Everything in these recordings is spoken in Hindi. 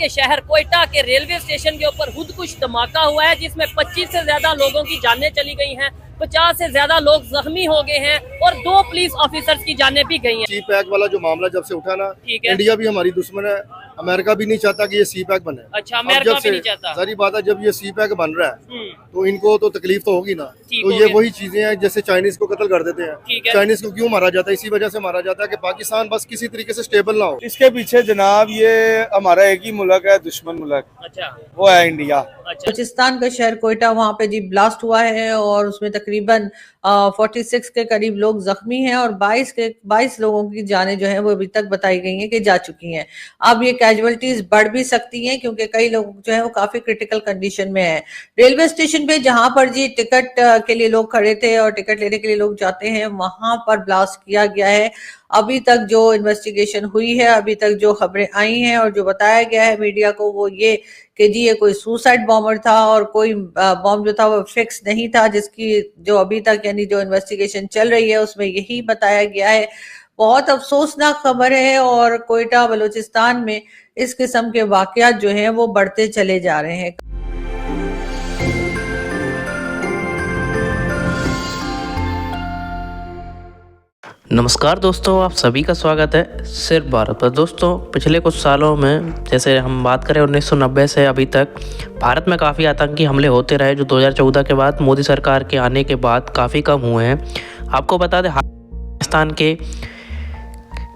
के शहर कोयटा के रेलवे स्टेशन के ऊपर खुदकुश धमाका हुआ है, जिसमें 25 से ज्यादा लोगों की जानें चली गई हैं, 50 से ज्यादा लोग जख्मी हो गए हैं और 2 पुलिस ऑफिसर्स की जानें भी गई हैं। सी पैक वाला जो मामला जब से उठा ना, ठीक है, इंडिया भी हमारी दुश्मन है, अमेरिका भी नहीं चाहता कि ये सी पैक बने। अच्छा, अमेरिका भी नहीं चाहता। सारी बात है, जब ये सी पैक बन रहा है तो इनको तो तकलीफ तो होगी ना। तो ये वही चीजें हैं जैसे चाइनीज को कत्ल कर देते हैं। चाइनीज को क्यों मारा जाता है? इसी वजह से मारा जाता है कि पाकिस्तान बस किसी तरीके से स्टेबल ना हो। इसके पीछे जनाब ये हमारा एक ही मुल्क है, दुश्मन मुल्क। अच्छा, वो है इंडिया। बलूचिस्तान का शहर कोयटा, वहाँ पे जी ब्लास्ट हुआ है और उसमें तकरीबन 46 के करीब लोग जख्मी हैं और 22 लोगों की जानें जो है वो अभी तक बताई गई हैं कि जा चुकी हैं। अब ये कैजुअलिटीज बढ़ भी सकती हैं क्योंकि कई लोग जो है वो काफी क्रिटिकल कंडीशन में हैं। रेलवे स्टेशन पे जहां पर जी टिकट के लिए लोग खड़े थे और टिकट लेने के लिए लोग जाते हैं, वहां पर ब्लास्ट किया गया है। अभी तक जो इन्वेस्टिगेशन हुई है, अभी तक जो खबरें आई हैं और जो बताया गया है मीडिया को, वो ये कि जी ये कोई सुसाइड बॉम्बर था और कोई बॉम्ब जो था वो फिक्स नहीं था, जिसकी जो अभी तक यानी जो इन्वेस्टिगेशन चल रही है उसमें यही बताया गया है। बहुत अफसोसनाक खबर है और कोयटा बलूचिस्तान में इस किस्म के वाकयात जो हैं वो बढ़ते चले जा रहे हैं। नमस्कार दोस्तों, आप सभी का स्वागत है सिर्फ भारत पर। दोस्तों, पिछले कुछ सालों में जैसे हम बात करें 1990 से अभी तक भारत में काफ़ी आतंकी हमले होते रहे, जो 2014 के बाद मोदी सरकार के आने के बाद काफ़ी कम हुए हैं। आपको बता दें, पाकिस्तान के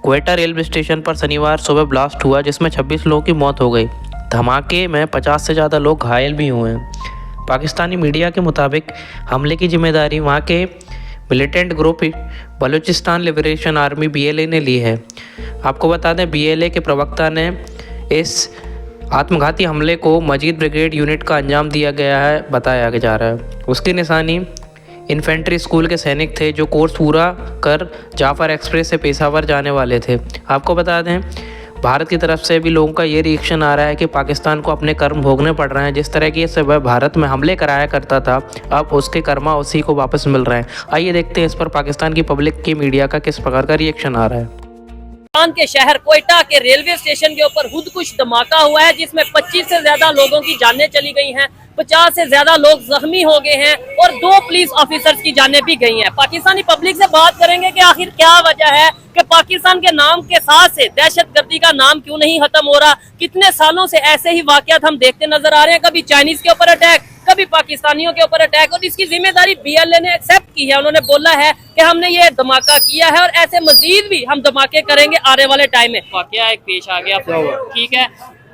कोयटा रेलवे स्टेशन पर शनिवार सुबह ब्लास्ट हुआ, जिसमें 26 लोगों की मौत हो गई। धमाके में 50 से ज़्यादा लोग घायल भी हुए हैं। पाकिस्तानी मीडिया के मुताबिक हमले की जिम्मेदारी वहाँ के militant group Balochistan liberation army BLA ने ली है। आपको बता दें, BLA के प्रवक्ता ने इस आत्मघाती हमले को मजीद ब्रिगेड यूनिट का अंजाम दिया गया है बताया जा रहा है। उसकी निशानी इन्फेंट्री स्कूल के सैनिक थे जो कोर्स पूरा कर जाफर एक्सप्रेस से पेशावर जाने वाले थे। आपको बता दें, भारत की तरफ से भी लोगों का ये रिएक्शन आ रहा है कि पाकिस्तान को अपने कर्म भोगने पड़ रहे हैं। जिस तरह की से वह भारत में हमले कराया करता था, अब उसके कर्मा उसी को वापस मिल रहे हैं। आइए देखते हैं इस पर पाकिस्तान की पब्लिक की मीडिया का किस प्रकार का रिएक्शन आ रहा है। पाकिस्तान के शहर कोयटा के रेलवे स्टेशन के ऊपर खुदकुश धमाका हुआ है, जिसमें 25 से ज्यादा लोगों की जानें चली गई हैं, 50 से ज्यादा लोग जख्मी हो गए हैं और 2 पुलिस ऑफिसर्स की जानें भी गई हैं। पाकिस्तानी पब्लिक से बात करेंगे कि आखिर क्या वजह है कि पाकिस्तान के नाम के साथ से दहशतगर्दी का नाम क्यों नहीं खत्म हो रहा। कितने सालों से ऐसे ही वाकयात हम देखते नजर आ रहे हैं, कभी चाइनीज के ऊपर अटैक, कभी पाकिस्तानियों के ऊपर अटैक, और इसकी जिम्मेदारी BLA ने एक्सेप्ट की है। उन्होंने बोला है कि हमने ये धमाका किया है और ऐसे मजीद भी हम धमाके करेंगे आने वाले टाइम में। वाकया एक पेश आ गया, ठीक है।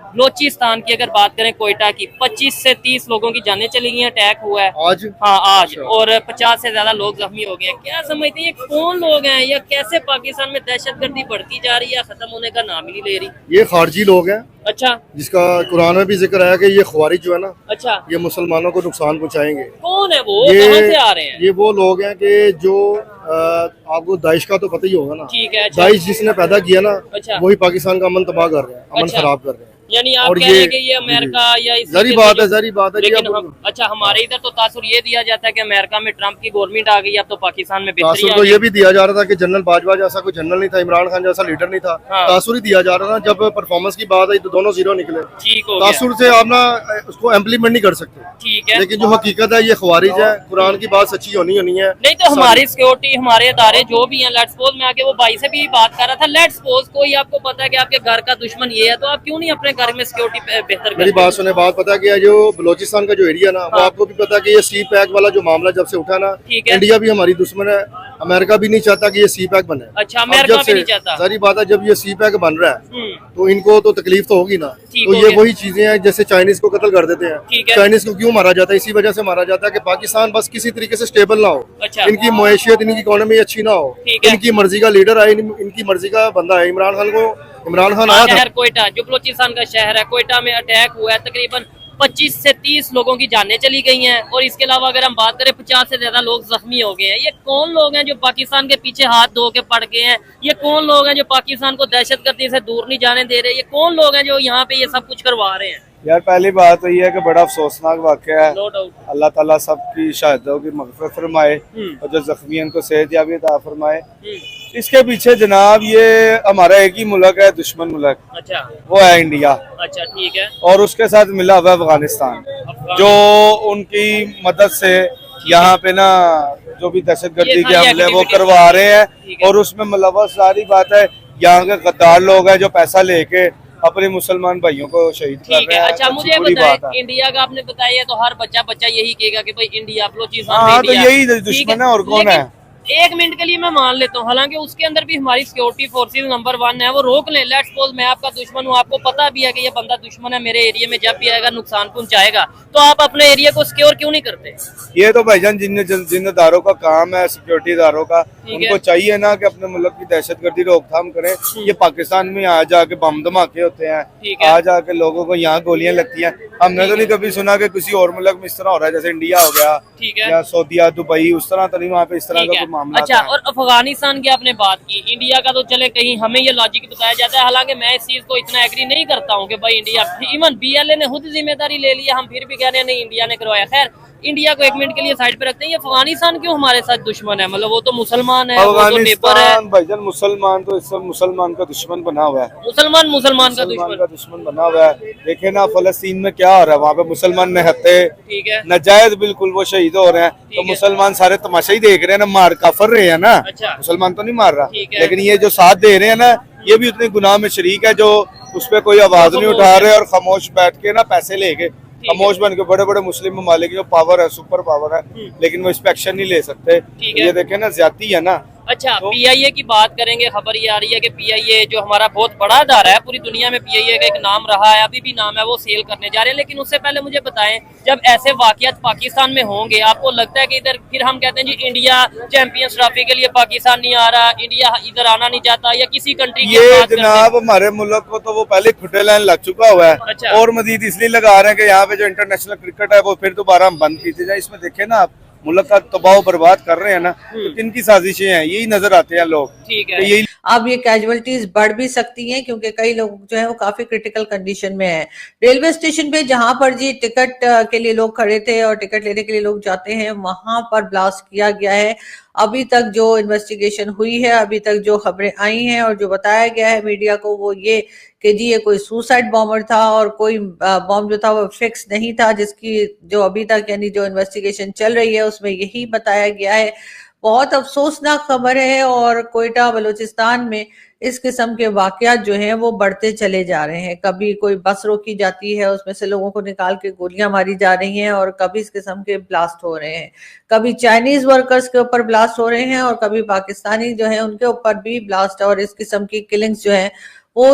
बलोचिस्तान की अगर बात करें, कोयटा की 25 से 30 लोगों की जानें चली गई, अटैक हुआ है आज। हाँ, आज। और 50 से ज्यादा लोग जख्मी हो गए हैं। क्या समझते हैं, ये कौन लोग हैं या कैसे पाकिस्तान में दहशतगर्दी बढ़ती जा रही है, खत्म होने का नाम ही नहीं ले रही? ये खारजी लोग हैं। अच्छा, जिसका कुरान में भी जिक्र आया कि ये ख्वारिज जो है ना, अच्छा, ये मुसलमानों को नुकसान पहुँचाएंगे। कौन है वो, कहाँ से आ रहे हैं? ये वो लोग हैं कि जो आपको दाइश का तो पता ही होगा ना। ठीक है, दाइश जिसने पैदा किया ना, वही पाकिस्तान का अमन तबाह कर रहे हैं, अमन खराब कर रहे हैं। यानी आप कह रहे हैं कि ये अमेरिका या जारी बात है लेकिन अच्छा, हमारे इधर तो तासुर ये दिया जाता है कि अमेरिका में ट्रम्प की गवर्नमेंट आ गई, अब तो पाकिस्तान में तासुर तो ये भी दिया जा रहा था कि जनरल बाजवा जैसा कोई जनरल नहीं था, इमरान खान जैसा लीडर नहीं था। तासुर ही दिया जा रहा था। जब परफॉर्मेंस की बात आई तो दोनों 0 निकले। तासुर से आप ना उसको इम्प्लीमेंट नहीं कर सकते, ठीक है। लेकिन जो हकीकत है, ये ख्वारिज है। कुरान की बात सच्ची होनी है। नहीं तो हमारी सिक्योरिटी, हमारे अदारे जो भी है, लेट्स सपोज मैं आगे वो भाई से भी बात कर रहा था, लेट्स सपोज कोई आपको पता है कि आपके घर का दुश्मन ये है, तो आप क्यों नहीं अपने घर में सिक्योरिटी बेहतर? मेरी बात सुने, बात पता क्या, जो बलोचिस्तान का जो एरिया ना, वो आपको भी पता कि ये सी पैक वाला जो मामला जब से उठा ना, इंडिया भी हमारी दुश्मन है, अमेरिका भी नहीं चाहता कि ये सी पैक बने। अच्छा, अमेरिका भी नहीं चाहता। सारी बात है, जब ये सी पैक बन रहा है तो इनको तो तकलीफ तो होगी ना। तो ये वही चीजें हैं जैसे चाइनीज को कत्ल कर देते हैं। चाइनीज को क्यों मारा जाता है? इसी वजह से मारा जाता है कि पाकिस्तान बस किसी तरीके से स्टेबल ना हो, इनकी मैशियत, इनकी इकोनॉमी अच्छी ना हो, इनकी मर्जी का लीडर आए, इनकी मर्जी का बंदा है। इमरान खान आया था। कोयटा जो बलोचिस्तान का शहर है, कोयटा में अटैक हुआ है, तकरीबन 25 से 30 लोगों की जानें चली गई हैं और इसके अलावा अगर हम बात करें 50 से ज्यादा लोग जख्मी हो गए हैं। ये कौन लोग हैं जो पाकिस्तान के पीछे हाथ धो के पड़ गए हैं? ये कौन लोग हैं जो पाकिस्तान को दहशतगर्दी से दूर नहीं जाने दे रहे? ये कौन लोग हैं जो यहाँ पे ये सब कुछ करवा रहे हैं? यार पहली बात तो ये है कि बड़ा अफसोसनाक वाक़या है। No doubt. अल्लाह ताला सबकी शहादतों की मग़फ़िरत फरमाए और जो ज़ख्मी उनको सेहतयाबी अता फरमाए। इसके पीछे जनाब ये हमारा एक ही मुल्क है, दुश्मन मुल्क, अच्छा वो है इंडिया। अच्छा ठीक है। और उसके साथ मिला हुआ अफगानिस्तान, जो उनकी मदद से यहाँ पे ना जो भी दहशतगर्दी के हमले वो करवा रहे हैं और उसमें मुलव्वस, सारी बात है यहाँ के गद्दार लोग हैं जो पैसा लेके अपने मुसलमान भाइयों को शहीद कर रहे हैं। अच्छा मुझे बताएं, इंडिया का आपने बताया तो हर बच्चा यही कहेगा कि भाई इंडिया बलोचिस्तान। हाँ तो यही दुश्मन है और कौन है। एक मिनट के लिए मैं मान लेता हूँ, हालांकि उसके अंदर भी हमारी सिक्योरिटी फोर्सेस नंबर 1 है, वो रोक ले। लेट्स सपोज मैं आपका दुश्मन हूँ, आपको पता भी है कि ये बंदा दुश्मन है, मेरे एरिया में जब भी आएगा नुकसान पहुंचाएगा, तो आप अपने एरिया को सिक्योर क्यों नहीं करते? ये तो भाईजान जिन्नदारों का काम है, सिक्योरिटी दारों का, उनको चाहिए ना कि अपने मुल्क की दहशतगर्दी रोकथाम करें। ये पाकिस्तान में आ जाके बम धमाके होते हैं, आ जाके लोगों को यहाँ गोलियां लगती हैं। हमने तो नहीं कभी सुना कि किसी और मुल्क में इस तरह हो रहा है, जैसे इंडिया हो गया या सऊदीया, दुबई, उस तरह तो नहीं वहाँ पे इस तरह का कोई मामला। अच्छा, और अफगानिस्तान की आपने बात की, इंडिया का तो चले कहीं हमें ये लॉजिक बताया जाता है, हालांकि मैं इस चीज को इतना एग्री नहीं करता हूँ कि भाई इंडिया, इवन BLA ने खुद जिम्मेदारी ले लिया, हम फिर भी कह रहे हैं नहीं इंडिया ने करवाया। खैर इंडिया को एक मिनट के लिए साइड पे रखते हैं, ये अफगानिस्तान क्यों हमारे साथ दुश्मन है? मतलब वो तो मुसलमान है, वो तो नेबर है। भाईजान मुसलमान तो इस मुसलमान का दुश्मन बना हुआ है, मुसलमान का दुश्मन बना हुआ है। देखे ना फलस्तीन में क्या हो रहा है, वहाँ पे मुसलमान निहत्ते, ठीक है, नाजायज बिल्कुल वो शहीद हो रहे हैं, तो मुसलमान सारे तमाशा ही देख रहे हैं ना, मार काफर रहे हैं ना। अच्छा। मुसलमान तो नहीं मार रहा, लेकिन ये जो साथ दे रहे हैं ना, ये भी उतने गुनाह में शरीक है, जो उस पर कोई आवाज नहीं उठा रहे और खामोश बैठ के ना पैसे लेके खामोश बन के बड़े बड़े मुस्लिम ममालिक जो पावर है, सुपर पावर है, लेकिन वो इस पे एक्शन नहीं ले सकते। ये देखे ना, ज्यादती है ना। अच्छा तो PIA की बात करेंगे, खबर ये आ रही है कि PIA जो हमारा बहुत बड़ा अदारा है पूरी दुनिया में, PIA का एक नाम रहा है, अभी भी नाम है, वो सेल करने जा रहे हैं। लेकिन उससे पहले मुझे बताएं, जब ऐसे वाकयात पाकिस्तान में होंगे, आपको लगता है कि इधर फिर हम कहते हैं जी इंडिया चैंपियंस ट्रॉफी के लिए पाकिस्तान नहीं आ रहा, इंडिया इधर आना नहीं चाहता, या किसी कंट्री की ये जनाब हमारे मुल्क को तो वो पहले खुटे लाइन लग चुका हुआ है। अच्छा। और मजीद इसलिए लगा रहे हैं कि यहाँ पे जो इंटरनेशनल क्रिकेट है वो फिर दोबारा हम बंद कीजिए जाए। इसमें देखे ना आप मुल्क का तबाह बर्बाद कर रहे हैं ना, तो किनकी साजिशें हैं, यही नजर आते हैं लोग। ठीक है। तो यही अब ये कैजुअलिटीज बढ़ भी सकती हैं क्योंकि कई लोग जो है वो काफी क्रिटिकल कंडीशन में है। रेलवे स्टेशन पे जहां पर जी टिकट के लिए लोग खड़े थे और टिकट लेने के लिए लोग जाते हैं, वहां पर ब्लास्ट किया गया है। अभी तक जो इन्वेस्टिगेशन हुई है, अभी तक जो खबरें आई हैं और जो बताया गया है मीडिया को, वो ये कि जी ये कोई सुसाइड बॉम्बर था और कोई बॉम्ब जो था वो फिक्स नहीं था, जिसकी जो अभी तक यानी जो इन्वेस्टिगेशन चल रही है उसमें यही बताया गया है। बहुत अफसोसनाक खबर है और कोयटा बलूचिस्तान में इस किस्म के वाकयात जो हैं वो बढ़ते चले जा रहे हैं। कभी कोई बस रोकी जाती है, उसमें से लोगों को निकाल के गोलियां मारी जा रही हैं, और कभी इस किस्म के ब्लास्ट हो रहे हैं। कभी चाइनीज वर्कर्स के ऊपर ब्लास्ट हो रहे हैं और कभी पाकिस्तानी जो है उनके ऊपर भी ब्लास्ट, और इस किस्म की किलिंग्स जो है वो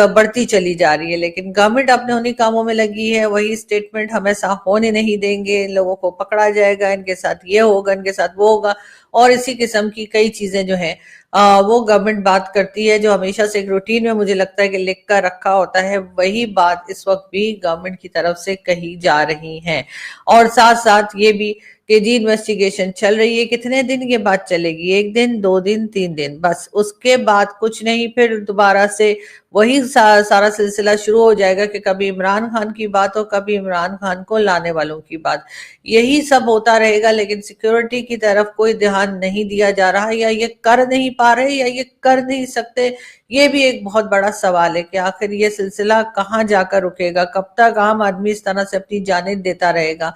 बढ़ती चली जा रही है। लेकिन गवर्नमेंट अपने उन्हीं कामों में लगी है, वही स्टेटमेंट हमेशा होने नहीं देंगे, इन लोगों को पकड़ा जाएगा, इनके साथ ये होगा, इनके साथ वो होगा, और इसी किस्म की कई चीजें जो है वो गवर्नमेंट बात करती है, जो हमेशा से एक रूटीन में मुझे लगता है कि लिख कर रखा होता है। वही बात इस वक्त भी गवर्नमेंट की तरफ से कही जा रही है। और साथ साथ ये भी कि जी इन्वेस्टिगेशन चल रही है, कितने दिन ये बात चलेगी? 1 दिन, 2 दिन, 3 दिन, बस उसके बाद कुछ नहीं, फिर दोबारा से वही सारा सिलसिला शुरू हो जाएगा कि कभी इमरान खान की बात हो, कभी इमरान खान को लाने वालों की बात, यही सब होता रहेगा। लेकिन सिक्योरिटी की तरफ कोई ध्यान नहीं दिया जा रहा, या ये कर नहीं पा रहे, या ये कर नहीं सकते। ये भी एक बहुत बड़ा सवाल है कि आखिर ये सिलसिला कहाँ जाकर रुकेगा, कब तक आम आदमी इस तरह से अपनी जानें देता रहेगा।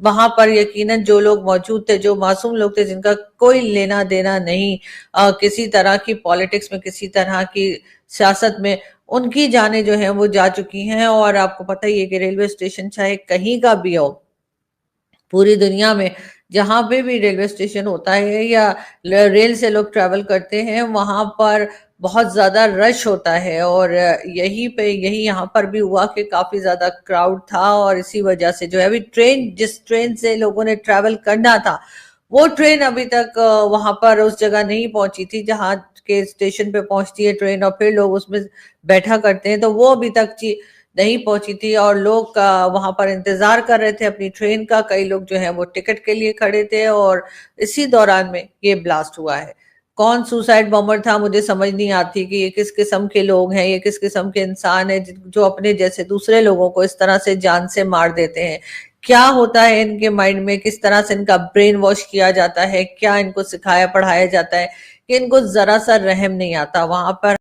वहां पर यकीनन जो लोग मौजूद थे, जो मासूम लोग थे, जिनका कोई लेना देना नहीं किसी तरह की पॉलिटिक्स में, किसी तरह की सियासत में, उनकी जानें जो है वो जा चुकी हैं। और आपको पता ही है कि रेलवे स्टेशन चाहे कहीं का भी हो, पूरी दुनिया में जहां पे भी रेलवे स्टेशन होता है या रेल से लोग ट्रैवल करते हैं, वहां पर बहुत ज्यादा रश होता है। और यही यहाँ पर भी हुआ कि काफी ज्यादा क्राउड था, और इसी वजह से जो है अभी जिस ट्रेन से लोगों ने ट्रैवल करना था, वो ट्रेन अभी तक वहां पर उस जगह नहीं पहुंची थी जहां के स्टेशन पे पहुंचती है ट्रेन और फिर लोग उसमें बैठा करते हैं, तो वो अभी तक नहीं पहुंची थी और लोग वहां पर इंतजार कर रहे थे अपनी ट्रेन का। कई लोग जो है वो टिकट के लिए खड़े थे और इसी दौरान में ये ब्लास्ट हुआ है। कौन सुसाइड बॉम्बर था मुझे समझ नहीं आती कि ये किस किस्म के लोग हैं, ये किस किस्म के इंसान हैं जो अपने जैसे दूसरे लोगों को इस तरह से जान से मार देते हैं। क्या होता है इनके माइंड में, किस तरह से इनका ब्रेन वॉश किया जाता है, क्या इनको सिखाया पढ़ाया जाता है कि इनको जरा सा रहम नहीं आता। वहां पर